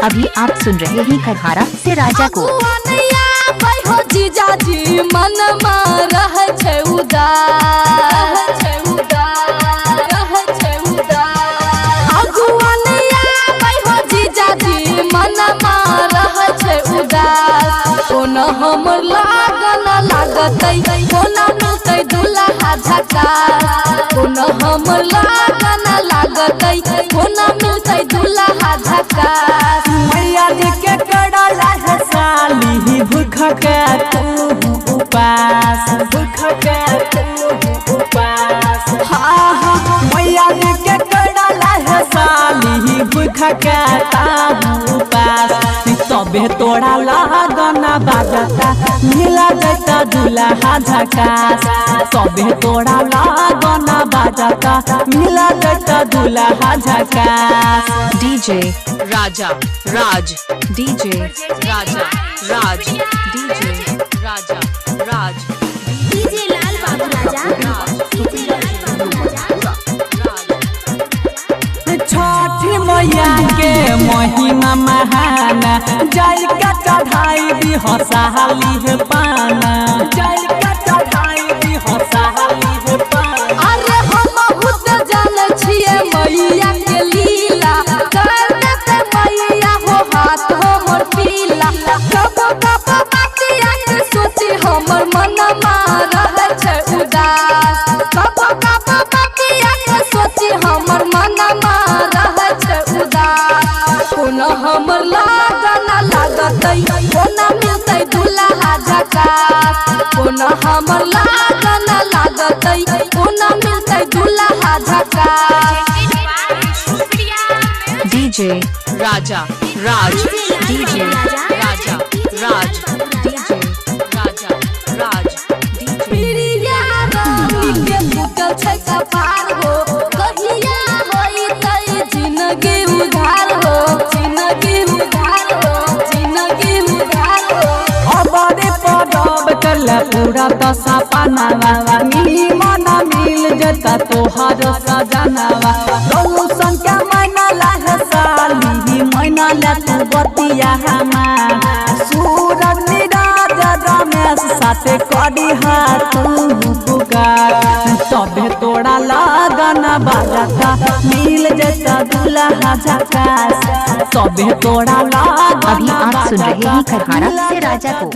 अभी आप सुन रहे हैं खरहारा से राजा को। जीजा जी मन में रह छे उदास, जीजा जी मन में रह छे उदास। कोन हम लागन लागतै कोन मिलतै दुल्हा झकास। कोन हम लागन लागतै कोन मिलतै दुल्हा झकास। मैया जी के करला है साली भूख के तू उपास, भूख के तू उपास। मैया जी के करला है साली भूख के तू उपास। तबे तोरा लगन बाजता मिला जता दुल्हा झकास। तबे तोरा लगन बाजता मिला जता दुल्हा झकास। डीजे राजा राज, डीजे राजा राज, डीजे राजा राज, डीजे लाल बाबू राजा, डीजे लाल बाबू राजा। छठी मैया के महिमा महान जय का चढ़ाई दी हसाली है पाना, जय का चढ़ाई दी हसाली है पाना। अरे हम बहुत जान छिए मैया के लीला कर देते मैया हो हाथ हमर पीला। कब कब बातिया के सोची हमर मन में रह छे उदास। कब कब बातिया के सोची हमर मन में रह छे उदास। कोन हमर लागन लागतै कोन मिलतै दुल्हा झकास। कोन हमर लागन लागतै कोन मिलतै दुल्हा झकास। डीजे राजा राज, डीजे राजा राज, डीजे राजा राज, डीजे प्रिया रानी के फूटल छै कपार हो। कहिया होइतै जिंदगी उधार हो, जिंदगी उधार हो, जिंदगी उधार हो। अबरे पड़ब कल पूरा दशा पानावा मिली मन मिल जता तोहर सजनावा। गौ संख्या मैना लाह साली मैना ला तू बतिया हमार। सूरज निराज रमेश साथे करी हाथ पुकार। तबे तोरा लगन बाजता मिल जता दुल्हा झकास। तबे तोरा लगन अभी आप सुन रहे हैं खरहारा से राजा को।